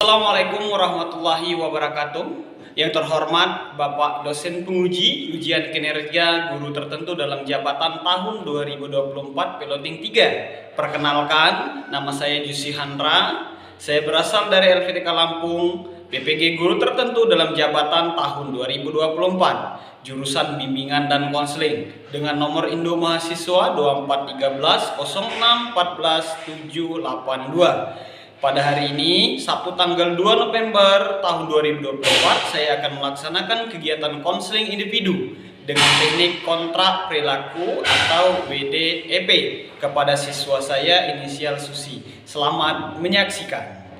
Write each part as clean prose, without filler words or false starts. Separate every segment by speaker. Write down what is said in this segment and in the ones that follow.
Speaker 1: Assalamualaikum warahmatullahi wabarakatuh. Yang terhormat Bapak dosen penguji ujian kinerja guru tertentu dalam jabatan tahun 2024 piloting 3. Perkenalkan, nama saya Jusi Handra. Saya berasal dari LVTK Lampung, BPG guru tertentu dalam jabatan tahun 2024, jurusan bimbingan dan konseling dengan nomor Indo Mahasiswa 2413 06 14 782. Pada hari ini, Sabtu tanggal 2 November tahun 2024, saya akan melaksanakan kegiatan konseling individu dengan teknik kontrak perilaku atau WDEP kepada siswa saya inisial Susi. Selamat menyaksikan.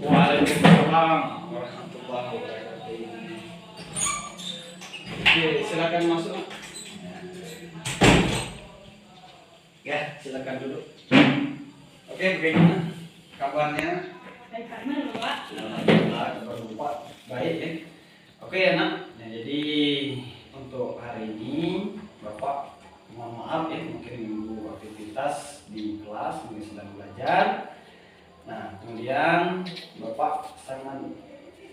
Speaker 1: Waalaikumsalam warahmatullahi wabarakatuh. Oke, silakan masuk. Ya, silakan duduk. Oke, bagaimana kabarnya?
Speaker 2: Baik, karena Pak.
Speaker 1: Alhamdulillah, baik ya. Oke anak, nah, jadi untuk hari ini Bapak mohon maaf ya, mungkin menunggu aktivitas di kelas, mungkin sedang belajar. Nah, kemudian Bapak sangat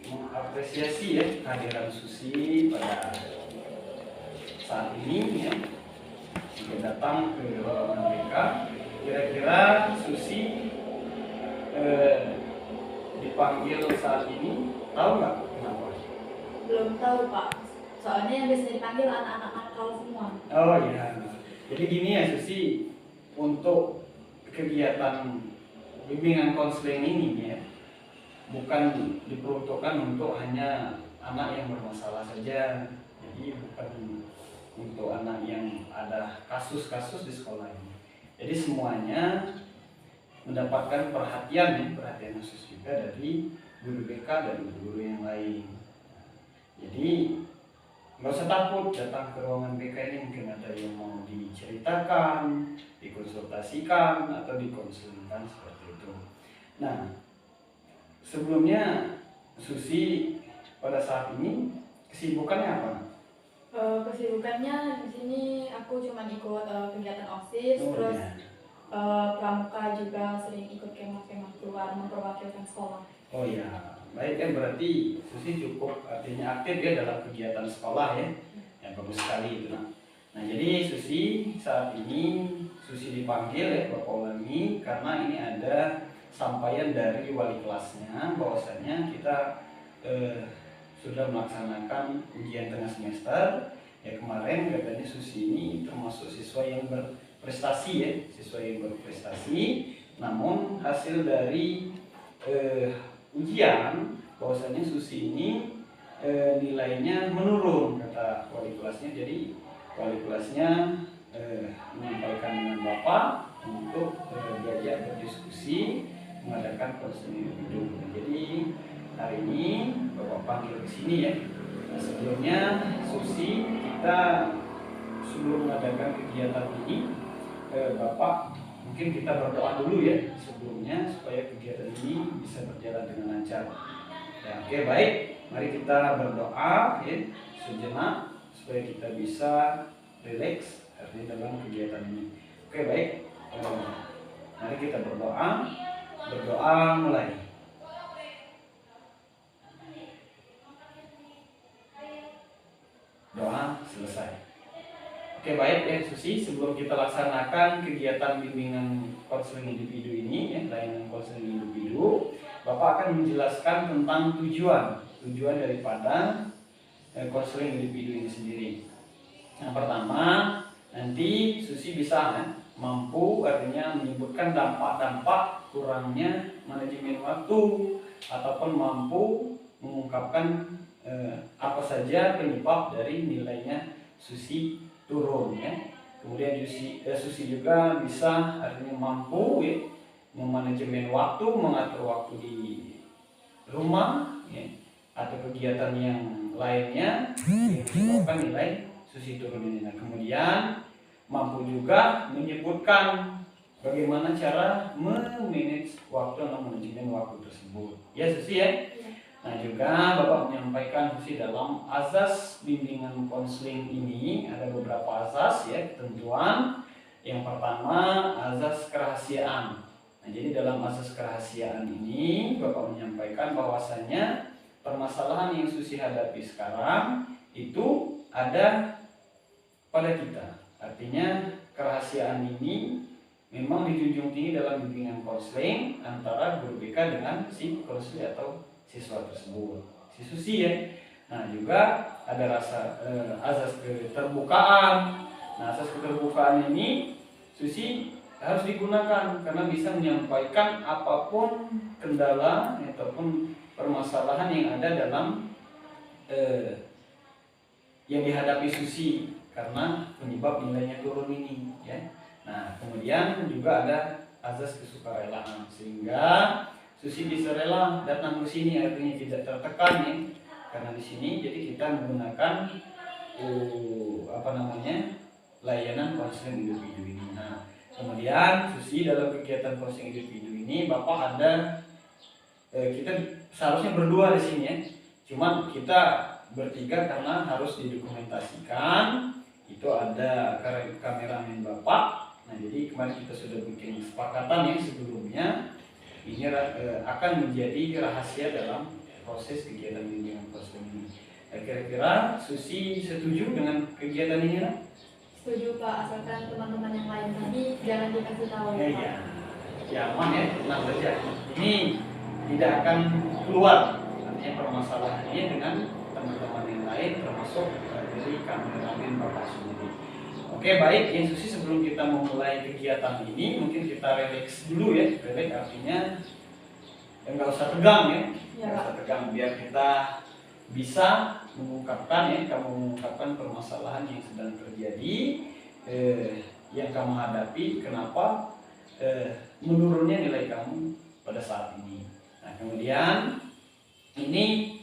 Speaker 1: mengapresiasi ya kehadiran Susi pada saat ini ya, sudah datang ke ruangan BK. Kira-kira Susi dipanggil saat ini, tahu nggak kenapa?
Speaker 2: Belum tahu Pak, soalnya yang biasa dipanggil anak-anak nakal semua.
Speaker 1: Oh iya, jadi gini ya Susi, untuk kegiatan bimbingan konseling ini ya, bukan diperuntukkan untuk hanya anak yang bermasalah saja. Jadi bukan untuk anak yang ada kasus-kasus di sekolah ini. Jadi semuanya mendapatkan perhatian khusus juga dari guru BK dan guru-guru yang lain. Jadi nggak usah takut datang ke ruangan BK ini, mungkin ada yang mau diceritakan, dikonsultasikan atau dikonsultasikan seperti itu. Nah, sebelumnya Susi pada saat ini kesibukannya apa?
Speaker 2: Kesibukannya di sini aku cuma ikut kegiatan OSIS, terus pramuka juga sering ikut kemah-kemah keluar memperwakilkan sekolah.
Speaker 1: Oh ya, baik ya, berarti Susi cukup artinya aktif ya dalam kegiatan sekolah ya. Yang bagus sekali itu. Nah, jadi Susi saat ini Susi dipanggil ya Bapak Ulangi karena ini ada sampaian dari wali kelasnya bahwasanya kita sudah melaksanakan ujian tengah semester ya. Kemarin katanya Susi ini termasuk siswa yang berprestasi ya, siswa yang berprestasi, namun hasil dari ujian bahwasanya Susi ini nilainya menurun kata wali kelasnya. Jadi wali kelasnya menyampaikan dengan Bapak untuk diajak berdiskusi mengadakan konseling individu. Jadi hari ini Bapak panggil ke sini ya. Nah, sebelumnya Susi, kita sebelum mengadakan kegiatan ini, Bapak mungkin kita berdoa dulu ya sebelumnya supaya kegiatan ini bisa berjalan dengan lancar. Ya, oke, baik, mari kita berdoa ya sejenak supaya kita bisa rileks dalam kegiatan ini. Oke, baik, mari kita berdoa. Berdoa mulai. Doa selesai. Oke, baik ya Susi, sebelum kita laksanakan kegiatan bimbingan konseling individu ini ya, layanan konseling individu, Bapak akan menjelaskan tentang tujuan daripada konseling individu ini sendiri. Yang pertama, nanti Susi bisa mampu artinya menyebutkan dampak-dampak kurangnya manajemen waktu ataupun mampu mengungkapkan apa saja penyebab dari nilainya Susi turun ya. Kemudian Susi juga bisa artinya mampu ya, memanajemen waktu, mengatur waktu di rumah ya, atau kegiatan yang lainnya yang menyebabkan nilai Susi turun ini. Nah, kemudian mampu juga menyebutkan bagaimana cara memanage waktu atau manajemen waktu tersebut. Ya Susi ya. Nah, juga Bapak menyampaikan Susi dalam azas bimbingan konseling ini ada beberapa azas ya, ketentuan. Yang pertama azas kerahasiaan. Nah, Nah, jadi dalam asas kerahasiaan ini Bapak menyampaikan bahwasannya permasalahan yang Susi hadapi sekarang itu ada pada kita. Artinya kerahasiaan ini memang dijunjung tinggi dalam bimbingan konseling antara guru BK dengan si konselor atau siswa tersebut, si Susi ya. Nah, juga ada asas keterbukaan. Nah, asas keterbukaan ini Susi harus digunakan karena bisa menyampaikan apapun kendala ataupun permasalahan yang ada dalam yang dihadapi Susi karena penyebab nilainya turun ini ya. Nah, kemudian juga ada azas kesukarelaan sehingga Susi bisa rela datang ke sini, artinya tidak tertekan ya. Karena di sini jadi kita menggunakan layanan konseling individu ini. Nah, kemudian Susi dalam kegiatan konseling individu ini Bapak ada kita seharusnya berdua di sini ya. Cuman kita bertiga karena harus didokumentasikan. Itu ada kameramen Bapak. Nah, jadi kemarin kita sudah bikin kesepakatan yang sebelumnya ini akan menjadi rahasia dalam proses kegiatan bimbingan konseling ini. Kira-kira Susi setuju dengan kegiatan ini?
Speaker 2: Setuju Pak, asalkan teman-teman yang lain tadi jangan dikasih tahu ya Pak.
Speaker 1: Ya aman ya, tenang saja. Ini tidak akan keluar artinya permasalahannya dengan teman-teman yang lain termasuk dari kameramen Bapak sendiri. Oke, baik ya Susi, sebelum kita memulai kegiatan ini mungkin kita relax dulu ya. Relax artinya nggak usah tegang ya, nggak usah tegang biar kita bisa mengungkapkan ya, kamu mengungkapkan permasalahan yang sedang terjadi, yang kamu hadapi, kenapa menurunnya nilai kamu pada saat ini. Nah, kemudian ini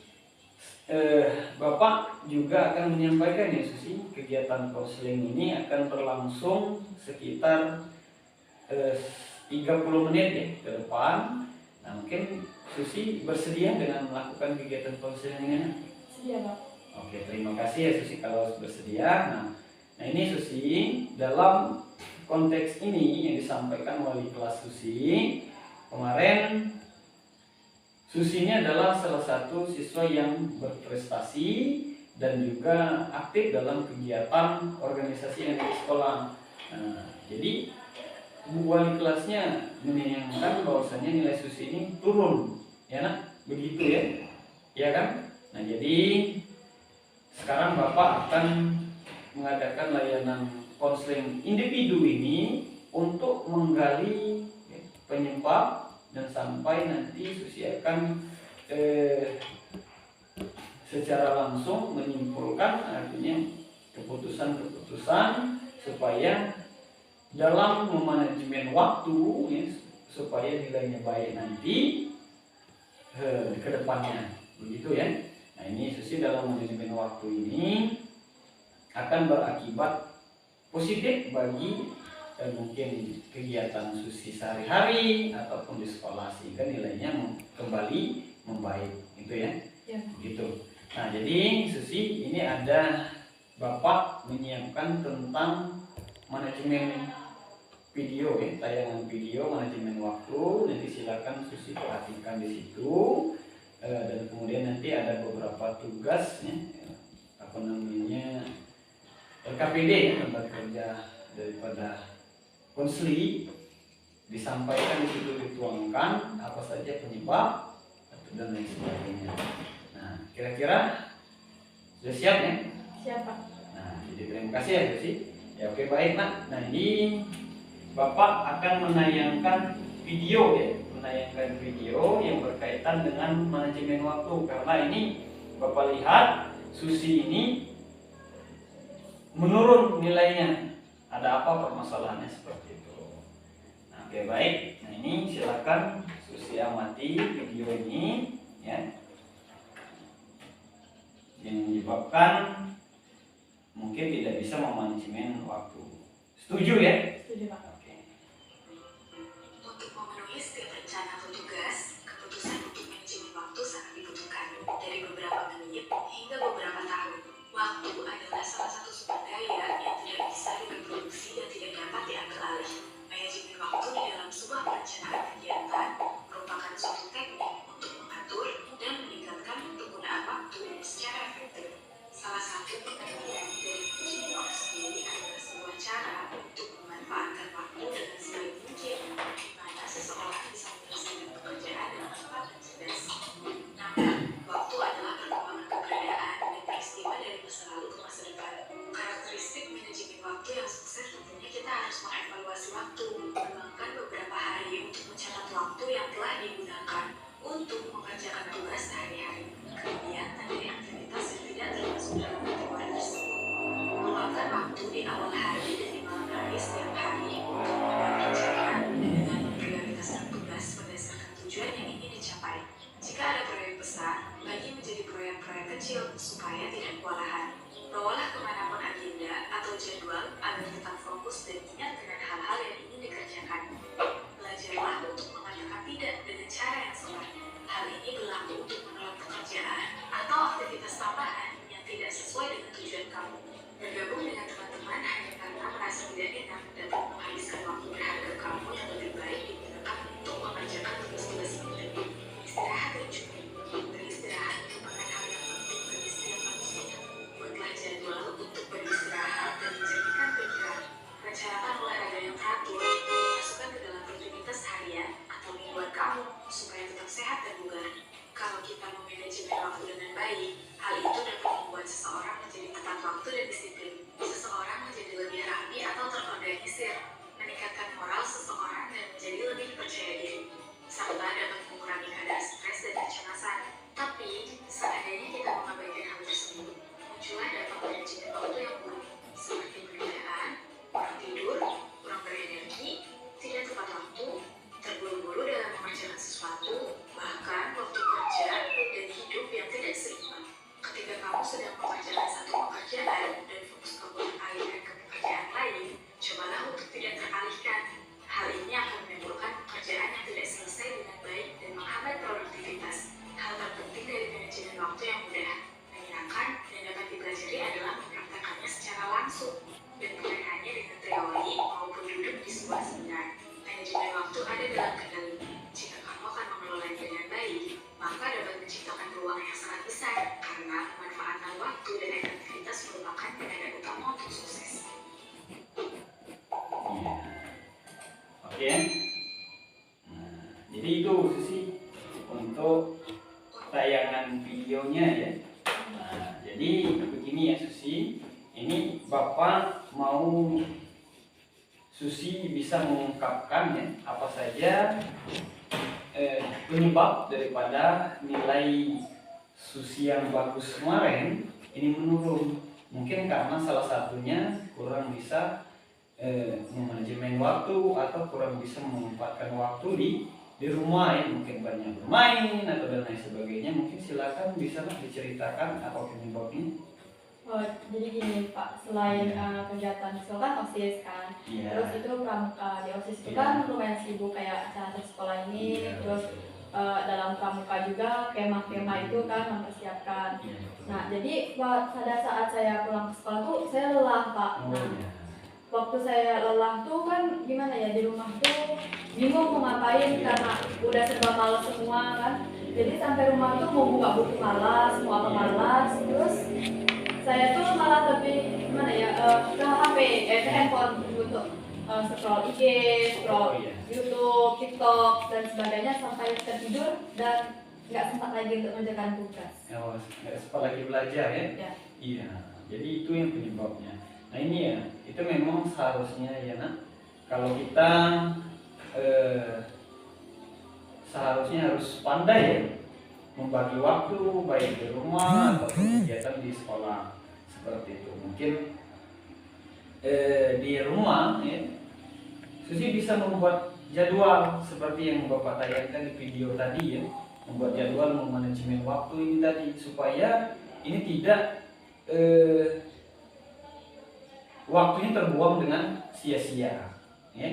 Speaker 1: Bapak juga akan menyampaikan ya Susi, kegiatan konseling ini akan berlangsung sekitar 30 menit ya ke depan. Nah, mungkin Susi bersedia dengan melakukan kegiatan konseling ini?
Speaker 2: Sedia Pak.
Speaker 1: Oke, terima kasih ya Susi kalau bersedia. Nah ini Susi, dalam konteks ini yang disampaikan wali kelas Susi kemarin, Susi ini adalah salah satu siswa yang berprestasi dan juga aktif dalam kegiatan organisasi yang ada di sekolah. Nah, jadi Bu wali kelasnya menyayangkan bahwasannya nilai Susi ini turun, ya nak, begitu ya, ya kan? Nah, jadi sekarang Bapak akan mengadakan layanan konseling individu ini untuk menggali penyebab dan sampai nanti Susi akan secara langsung menyimpulkan artinya keputusan-keputusan supaya dalam memanajemen waktu ya, supaya nilainya baik nanti ke depannya, begitu ya. Nah, ini Susi dalam manajemen waktu ini akan berakibat positif bagi mungkin kegiatan Susi sehari-hari ataupun di sekolah sehingga nilainya kembali membaik, gitu ya.
Speaker 2: Ya.
Speaker 1: Gitu. Nah, jadi Susi ini ada Bapak menyiapkan tentang manajemen video ya, tayangan video manajemen waktu. Nanti silakan Susi perhatikan di situ. Dan kemudian nanti ada beberapa tugas ya, LKPD ya, tempat kerja daripada konseli, disampaikan di situ, dituangkan apa saja penyebab dan lain sebagainya. Nah, kira-kira sudah siap ya?
Speaker 2: Siap Pak.
Speaker 1: Nah, jadi terima kasih ya Susi. Ya, oke, baik nak. Nah, ini Bapak akan menayangkan video ya, menayangkan video yang berkaitan dengan manajemen waktu, karena ini Bapak lihat Susi ini menurun nilainya. Ada apa permasalahannya seperti itu? Nah, oke, baik. Nah, ini silakan Susi amati video ini ya. Yang menyebabkan mungkin tidak bisa memanajemen waktu. Setuju ya?
Speaker 2: Setuju Pak.
Speaker 3: Untuk memenuhi setiap rencana atau tugas, keputusan untuk manajemen waktu sangat dibutuhkan. Dari beberapa menit hingga beberapa tahun, waktu adalah salah satu sumber daya yang tidak bisa direproduksi dan tidak dapat diambil alih. Manajemen waktu di dalam sebuah perencanaan percaya diri. Sabar dapat mengurangi kadar stres dan kecemasan. Tapi, seandainya kita mengabaikan hal tersebut, muncullah dampak manajemen waktu yang buruk, seperti penundaan, kurang tidur, kurang berenergi, tidak tepat waktu, terburu-buru dalam mengerjakan sesuatu, bahkan waktu kerja dan hidup yang tidak seimbang. Ketika kamu sedang mengerjakan satu pekerjaan dan fokus kamu teralihkan ke pekerjaan lain, cobalah untuk tidak teralihkan. Hal ini akan menimbulkan pekerjaan yang tidak selesai dengan baik dan menghambat produktivitas. Hal terpenting dari manajemen waktu yang mudah, menyenangkan, dan dapat dipelajari adalah mempraktekannya secara langsung, dan bukan hanya dengan teori maupun duduk di sebuah seminar. Manajemen waktu ada dalam kendalimu. Jika kamu akan mengelolanya dengan baik, maka dapat menciptakan peluang yang sangat besar, karena pemanfaatan waktu dan efektivitas merupakan penanda utama untuk sukses.
Speaker 1: Oke. Nah, jadi itu sih untuk tayangan videonya ya. Nah, jadi begini ya Susi, ini Bapak mau Susi bisa mengungkapkan ya apa saja penyebab daripada nilai Susi yang bagus kemarin ini menurun. Mungkin karena salah satunya kurang bisa memanajemen waktu atau kurang bisa memanfaatkan waktu di rumah ya, mungkin banyak bermain atau dan lain sebagainya. Mungkin silakan bisa diceritakan apa penyebabnya.
Speaker 2: Oh, jadi gini Pak, selain kegiatan sekolah kan OSIS kan, terus itu pramuka. Di OSIS itu kan lumayan sibuk kayak acara sekolah ini, terus dalam pramuka juga kemah-kemah itu kan mempersiapkan. Nah, jadi pada saat saya pulang ke sekolah tuh saya lelah Pak. Nah, waktu saya lelah tuh kan gimana ya, di rumah tuh bingung mau ngapain karena udah serba malas semua kan. Jadi sampai rumah tuh mau buka buku malas, mau apa malas, terus saya tuh malah lebih gimana ya, ke HP, ke handphone untuk scroll IG, scroll YouTube, TikTok dan sebagainya sampai tertidur dan nggak sempat lagi untuk mengerjakan tugas.
Speaker 1: Oh, nggak sempat lagi belajar ya?
Speaker 2: Ya.
Speaker 1: Iya. Jadi itu yang penyebabnya. Nah ini ya, itu memang seharusnya ya nak, kalau kita seharusnya harus pandai ya membagi waktu baik di rumah atau kegiatan di sekolah seperti itu. Mungkin di rumah ya Susi bisa membuat jadwal seperti yang Bapak tayangkan di video tadi ya, membuat jadwal memanajemen waktu ini tadi supaya ini tidak waktunya terbuang dengan sia-sia ya.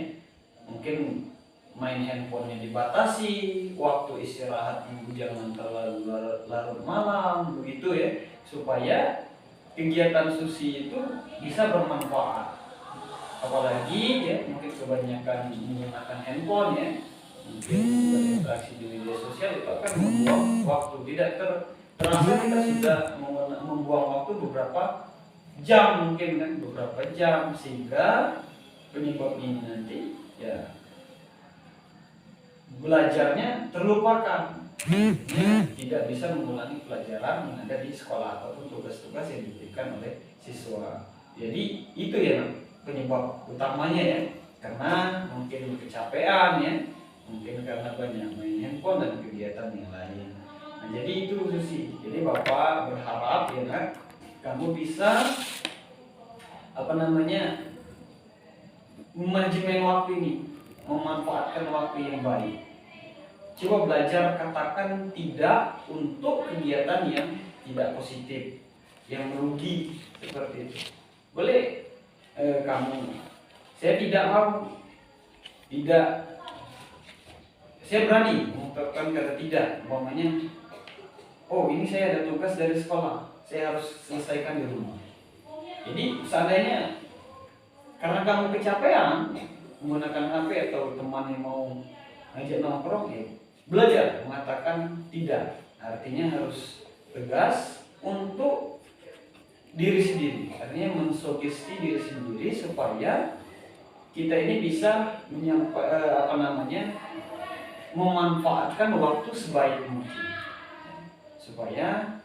Speaker 1: Mungkin main handphonenya dibatasi, waktu istirahat jangan terlalu larut malam begitu ya, supaya kegiatan Susi itu bisa bermanfaat. Apalagi ya mungkin kebanyakan menggunakan handphone ya, mungkin berinteraksi di media sosial itu akan membuang waktu. Tidak terasa kita sudah membuang waktu beberapa jam, mungkin kan beberapa jam, sehingga penyebab ini nanti ya belajarnya terlupakan, tidak bisa mengulangi pelajaran yang ada di sekolah ataupun tugas-tugas yang diberikan oleh siswa. Jadi itu ya penyebab utamanya ya, karena mungkin kecapean ya, mungkin karena banyak main handphone dan kegiatan yang lain. Nah jadi itu Susi. Jadi Bapak berharap ya kan kamu bisa manajemen waktu ini, memanfaatkan waktu yang baik. Coba belajar katakan tidak untuk kegiatan yang tidak positif, yang merugi seperti itu. Boleh saya tidak mau, saya berani mengungkapkan kata tidak. Umpamanya, oh ini saya ada tugas dari sekolah, saya harus selesaikan di rumah. Jadi seandainya karena kamu kecapean menggunakan HP atau teman yang mau ngajak nongkrong ya, belajar mengatakan tidak. Artinya harus tegas untuk diri sendiri. Artinya mensugesti diri sendiri supaya kita ini bisa memanfaatkan waktu sebaik mungkin, supaya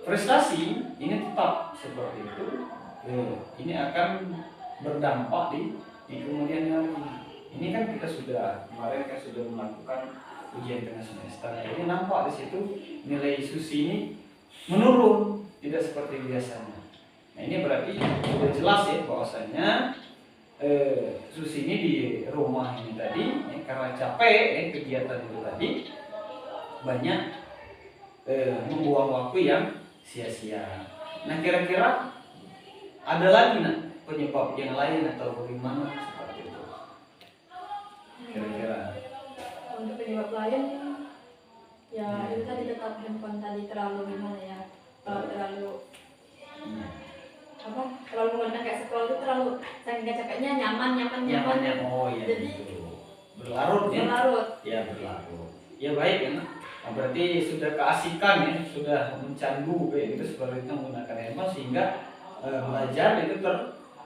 Speaker 1: prestasi ini tetap seperti itu. Ini akan berdampak di kemudian hari. Ini kita sudah kemarin kan sudah melakukan ujian tengah semester. Jadi nampak di situ nilai Susi ini menurun, tidak seperti biasanya. Nah ini berarti sudah jelas ya bahwasanya Susi ini di rumah ini tadi karena capek kegiatan itu tadi banyak membuang waktu yang sia-sia. Nah kira-kira ada lagi penyebab yang lain atau bagaimana seperti itu? Kira-kira
Speaker 2: Untuk penyebab lain ya itu tadi tetap handphone tadi terlalu gimana ya, terlalu terlalu menggunakan kayak scroll itu terlalu saking capeknya nyaman.
Speaker 1: Oh iya,
Speaker 2: jadi
Speaker 1: gitu. Berlarut ya. Berlarut. Ya baik ya. Nah, berarti sudah keasikan ya, sudah mencandu kayak gitu seperti itu menggunakan handphone sehingga belajar itu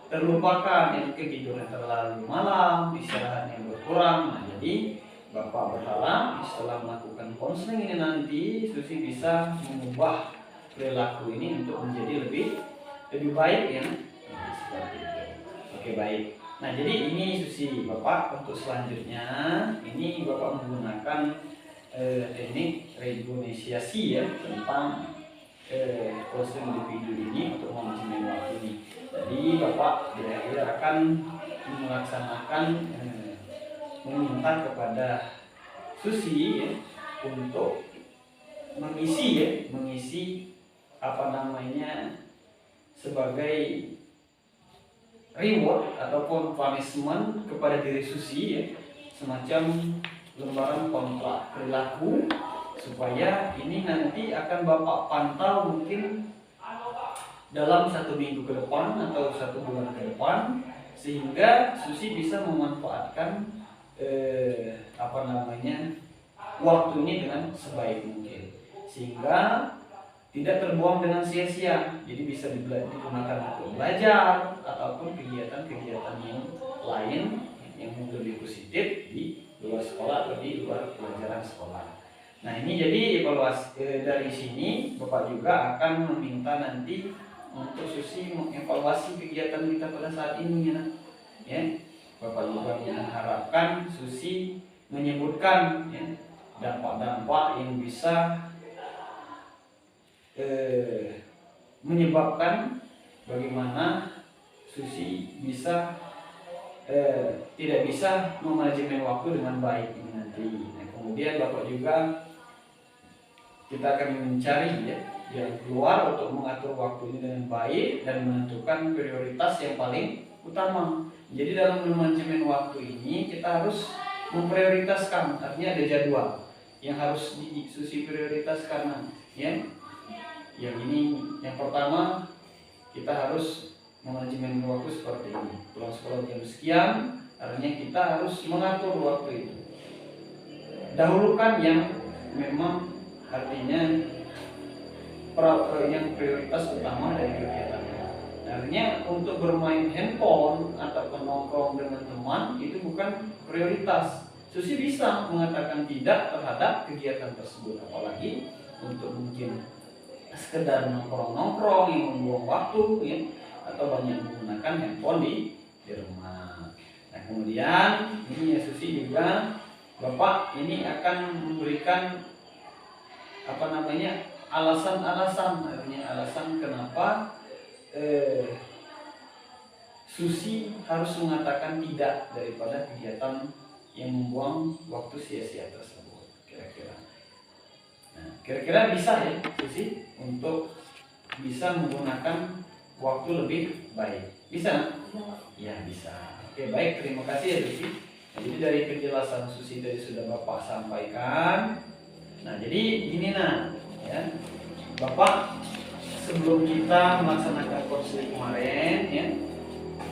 Speaker 1: terlupakan, yang ketiduran terlalu malam, istirahat yang berkurang. Nah jadi Bapak berharap setelah melakukan konseling ini nanti Susi bisa mengubah perilaku ini untuk menjadi lebih baik ya. Nah, seperti itu. Oke baik. Nah jadi ini Susi Bapak untuk selanjutnya ini Bapak menggunakan teknik renegosiasi ya tentang konseling individu ini untuk manajemen waktu ini. Jadi Bapak kira-kira akan melaksanakan meminta kepada Susi ya, untuk mengisi apa namanya sebagai reward ataupun punishment kepada diri Susi ya, semacam lembaran kontrak perilaku supaya ini nanti akan Bapak pantau mungkin dalam 1 minggu ke depan atau 1 bulan ke depan sehingga Susi bisa memanfaatkan waktu ini dengan sebaik mungkin sehingga tidak terbuang dengan sia-sia. Jadi bisa digunakan untuk belajar ataupun kegiatan-kegiatan yang lain yang lebih positif di luar sekolah atau di luar pelajaran sekolah. Nah ini jadi evaluasi dari sini Bapak juga akan meminta nanti untuk Susi mengevaluasi kegiatan kita pada saat ini ya. Bapak juga mengharapkan Susi menyebutkan ya, dampak-dampak yang bisa menyebabkan bagaimana Susi bisa tidak bisa memanajemen waktu dengan baik ini nanti. Nah, kemudian Bapak juga kita akan mencari ya yang keluar untuk mengatur waktu ini dengan baik dan menentukan prioritas yang paling utama. Jadi dalam manajemen waktu ini kita harus memprioritaskan, artinya ada jadwal yang harus Susi prioritaskan ya. Yang ini yang pertama kita harus manajemen waktu seperti ini. Pulang sekolah jam sekian, artinya kita harus mengatur waktu itu. Dahulukan yang memang artinya yang prioritas utama dari kegiatan. Artinya untuk bermain handphone atau nongkrong dengan teman itu bukan prioritas. Susi bisa mengatakan tidak terhadap kegiatan tersebut, apalagi untuk mungkin sekedar nongkrong yang membuang waktu ya, atau banyak menggunakan handphone di rumah. Nah kemudian ini ya Susi juga Bapak ini akan memberikan alasan-alasan, artinya alasan kenapa Susi harus mengatakan tidak daripada kegiatan yang membuang waktu sia-sia tersebut kira-kira. Nah, kira-kira bisa ya Susi untuk bisa menggunakan waktu lebih baik. Bisa? Ya bisa. Oke baik, terima kasih ya Susi. Nah, jadi dari penjelasan Susi tadi sudah Bapak sampaikan. Nah jadi gini ya Bapak sebelum kita melaksanakan konseling kemarin ya,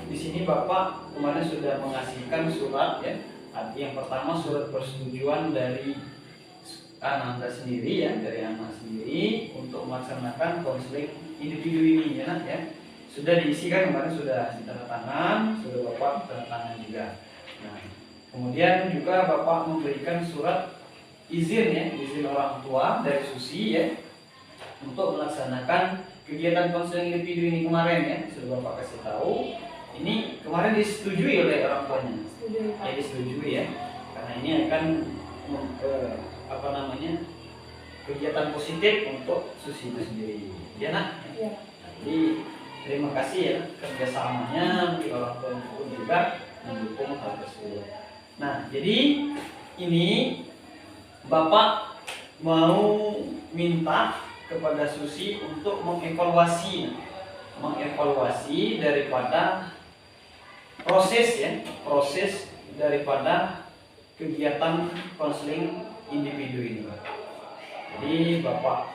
Speaker 1: di sini Bapak kemarin sudah mengasihkan surat ya. Yang pertama surat persetujuan dari anak sendiri ya, dari anak sendiri untuk melaksanakan konseling individu ini ya, sudah diisikan kemarin, sudah ditandatangan, sudah Bapak tandatangan juga. Nah, kemudian juga Bapak memberikan surat izin ya, izin orang tua dari Susi ya, untuk melaksanakan kegiatan konseling individu ini kemarin ya, sudah Bapak kasih tahu. Ini kemarin disetujui oleh orang tuanya.
Speaker 2: Setuju Pak.
Speaker 1: Ya disetujui ya, karena ini akan apa namanya, kegiatan positif untuk Susi itu sendiri. Ya nak.
Speaker 2: Iya.
Speaker 1: Jadi terima kasih ya kerjasamanya, mungkin orang tua pun juga mendukung hal tersebut. Nah jadi ini Bapak mau minta kepada Susi untuk mengevaluasi daripada proses daripada kegiatan konseling individu ini. Jadi Bapak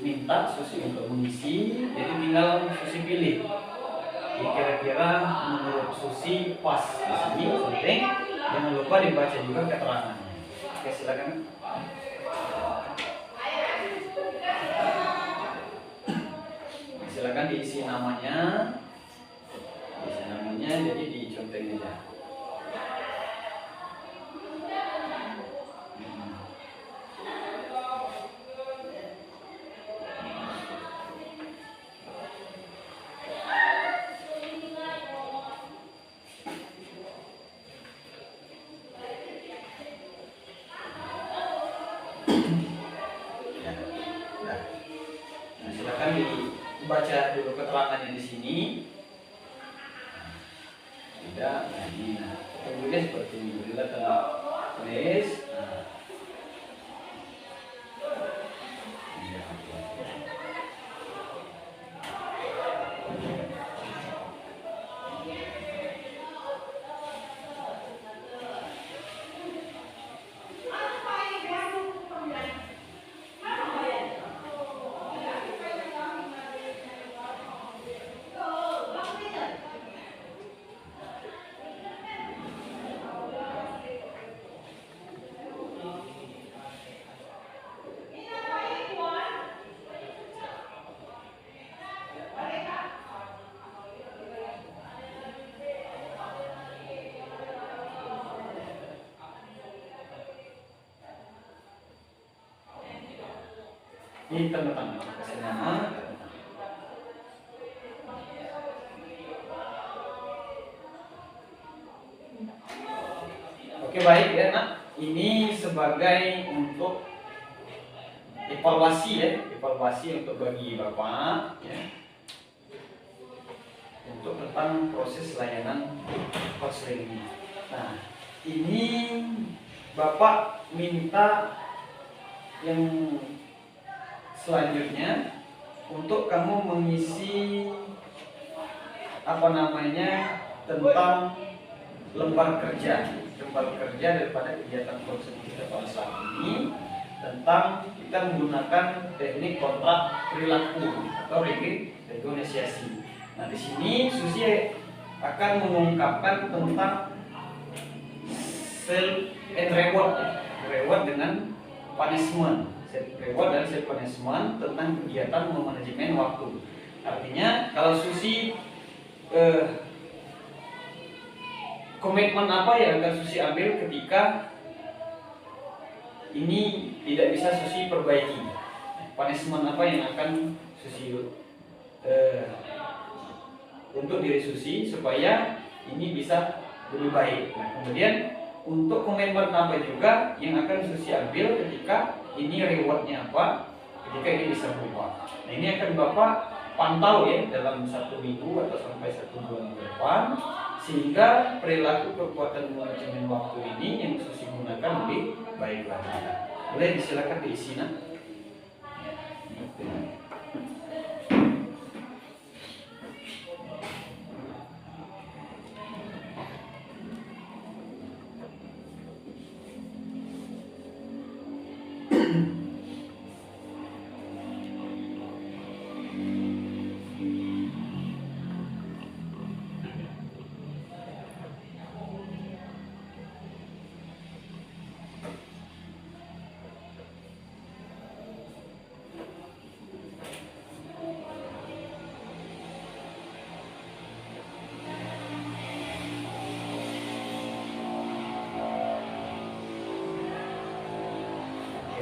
Speaker 1: minta Susi untuk mengisi, jadi tinggal Susi pilih. Jadi kira-kira menurut Susi pas di sini penting. Jangan lupa dibaca juga keterangannya. Oke, silakan. Silakan diisi namanya. Jadi dicontohin aja. Nah, silakan dibaca dulu keterangannya di sini. Tidak, nah ini tulis seperti ini. Bila telah tulis, ini tanda tangan, kasih nama. Oke baik ya nak, ini sebagai untuk evaluasi ya, evaluasi untuk bagi Bapak ya, untuk tentang proses layanan konseling ini. Nah ini Bapak minta yang selanjutnya untuk kamu mengisi apa namanya tentang lembar kerja daripada kegiatan konseling kita pada saat ini, tentang kita menggunakan teknik kontrak perilaku atau renegosiasi. Nah di sini Susi akan mengungkapkan tentang self and reward ya. Reward dengan punishment, reward dan self punishment tentang kegiatan memanajemen waktu. Artinya kalau Susi komitmen apa yang akan Susi ambil ketika ini tidak bisa Susi perbaiki, punishment apa yang akan Susi untuk diri Susi supaya ini bisa lebih baik. Nah kemudian untuk komitmen apa juga yang akan Susi ambil ketika ini rewardnya apa, ketika ini bisa berubah. Nah ini akan Bapak pantau ya dalam 1 minggu atau sampai 1 bulan ke depan, sehingga perilaku kekuatan manajemen waktu ini yang Susi gunakan lebih baik lagi. Boleh disilakan diisi nak.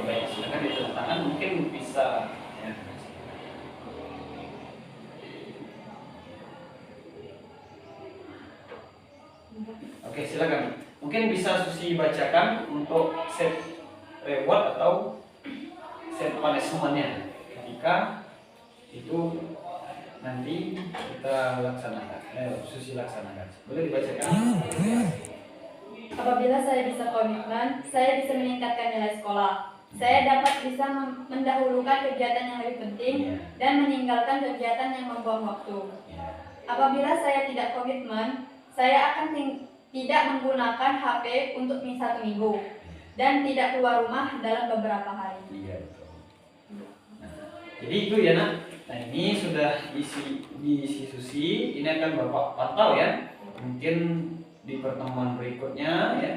Speaker 1: Baik, silakan ditanda mungkin bisa ya. Mungkin bisa Susi bacakan untuk set reward atau set punishment-nya ketika itu nanti kita laksanakan, Susi laksanakan. Boleh dibacakan?
Speaker 2: Apabila saya bisa komitmen, saya bisa meningkatkan nilai sekolah. Saya dapat bisa mendahulukan kegiatan yang lebih penting dan meninggalkan kegiatan yang membuang waktu. Apabila saya tidak komitmen, saya akan tidak menggunakan HP untuk 1 minggu dan tidak keluar rumah dalam beberapa hari.
Speaker 1: Iya, betul. Nah, jadi itu ya nak. Nah ini sudah diisi Susi. Ini akan Bapak pantau ya. Mungkin di pertemuan berikutnya ya.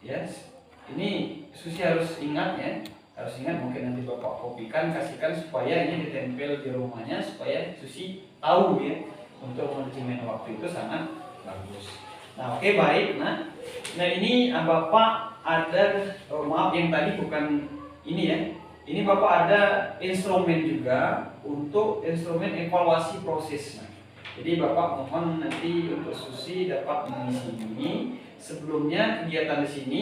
Speaker 1: Yes. Ini Susi harus ingat ya. Harus ingat, mungkin nanti Bapak kopikan, kasihkan supaya ini ditempel di rumahnya supaya Susi tahu ya. Untuk manajemen waktu itu sangat bagus. Nah, oke, baik. Nah ini Bapak ada maaf yang tadi bukan ini ya. Ini Bapak ada instrumen juga untuk instrumen evaluasi proses. Nah, jadi Bapak mohon nanti untuk Susi dapat mengisi ini. Sebelumnya kegiatan di sini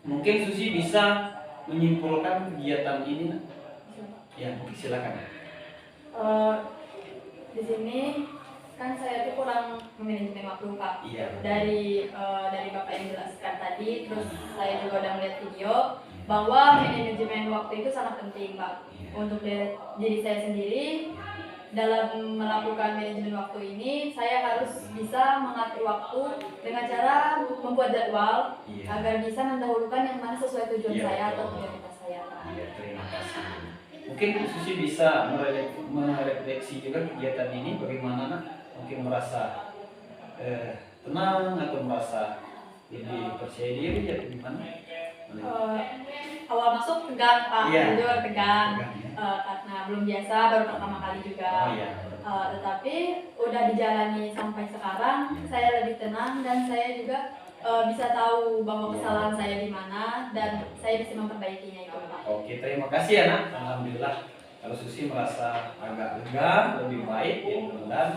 Speaker 1: mungkin Susi bisa menyimpulkan kegiatan ini. Ya, mungkin silakan.
Speaker 2: Di sini kan saya tuh kurang manajemen waktu Pak.
Speaker 1: Iya.
Speaker 2: Dari Bapak yang jelaskan tadi, terus saya juga udah melihat video bahwa manajemen waktu itu sangat penting Pak. Untuk diri saya sendiri dalam melakukan manajemen waktu ini, saya harus bisa mengatur waktu dengan cara membuat jadwal agar bisa mendahulukan yang mana sesuai tujuan saya atau prioritas saya Pak.
Speaker 1: Iya, terima kasih. Mungkin Susi bisa merefleksi juga kegiatan ini bagaimana nak? Mungkin merasa tenang atau merasa lebih percaya diri atau gimana?
Speaker 2: Awal masuk tegang Pak, jujur tegang,
Speaker 1: ya.
Speaker 2: karena belum biasa, baru pertama kali juga. Tetapi udah dijalani sampai sekarang, saya lebih tenang dan saya juga bisa tahu bahwa kesalahan saya di mana dan saya bisa memperbaikinya itu Pak.
Speaker 1: Oke, terima kasih ya nak. Alhamdulillah kalau Susi merasa agak lega, lebih baik ya, mudah-mudahan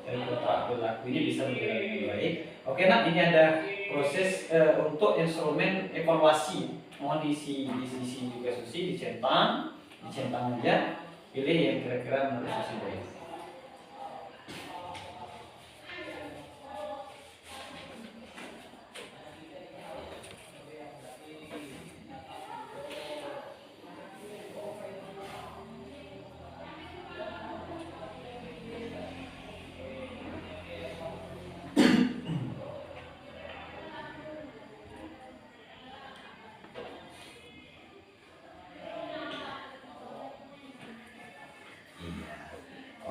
Speaker 1: dari kontrak berlaku ini bisa menjadi lebih baik. Oke nak, ini ada proses untuk instrumen evaluasi. Mohon diisi juga Susi, dicentang aja. Pilih yang kira-kira menurut Susi baik.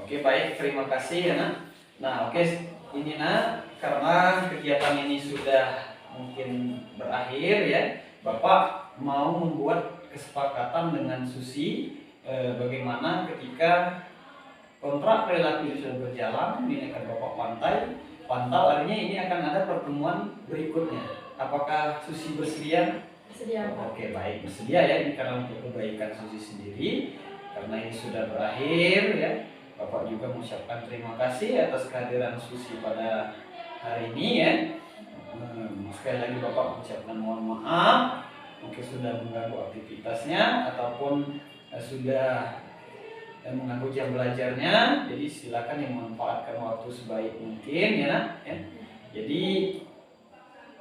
Speaker 1: Oke, baik, terima kasih ya nak. Nah oke, ini nak, karena kegiatan ini sudah mungkin berakhir ya, Bapak mau membuat kesepakatan dengan Susi bagaimana ketika kontrak perilaku ini sudah berjalan, ini akan Bapak pantau, artinya ini akan ada pertemuan berikutnya. Apakah Susi bersedia?
Speaker 2: Bersedia Pak.
Speaker 1: Oke, baik, bersedia ya, ini karena untuk kebaikan Susi sendiri, karena ini sudah berakhir ya. Bapak juga mengucapkan terima kasih atas kehadiran Susi pada hari ini ya. Sekali lagi Bapak mengucapkan mohon maaf mungkin sudah mengganggu aktivitasnya ataupun sudah mengganggu jam belajarnya. Jadi silakan yang memanfaatkan waktu sebaik mungkin ya nak ya. Jadi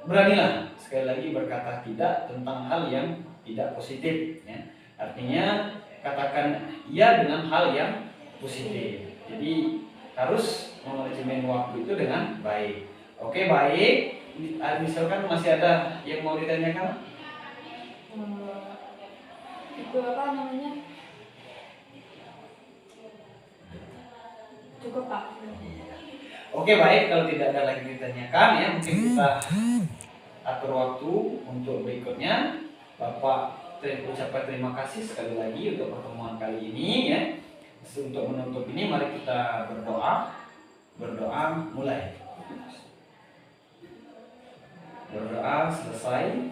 Speaker 1: beranilah sekali lagi berkata tidak tentang hal yang tidak positif ya. Artinya katakan iya dengan hal yang positif. Jadi harus manajemen waktu itu dengan baik. Oke, baik. Misalkan masih ada yang mau ditanyakan?
Speaker 2: Itu apa namanya? Cukup Pak.
Speaker 1: Oke, baik. Kalau tidak ada lagi ditanyakan ya, mungkin kita atur waktu untuk berikutnya. Bapak ucapkan terima kasih sekali lagi untuk pertemuan kali ini ya. Untuk menutup ini mari kita berdoa mulai. Berdoa selesai.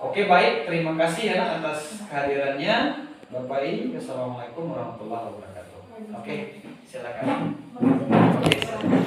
Speaker 1: Oke, baik, terima kasih ya atas kehadirannya Bapak Ibu. Assalamualaikum warahmatullahi wabarakatuh. Oke, silakan. Oke, silakan.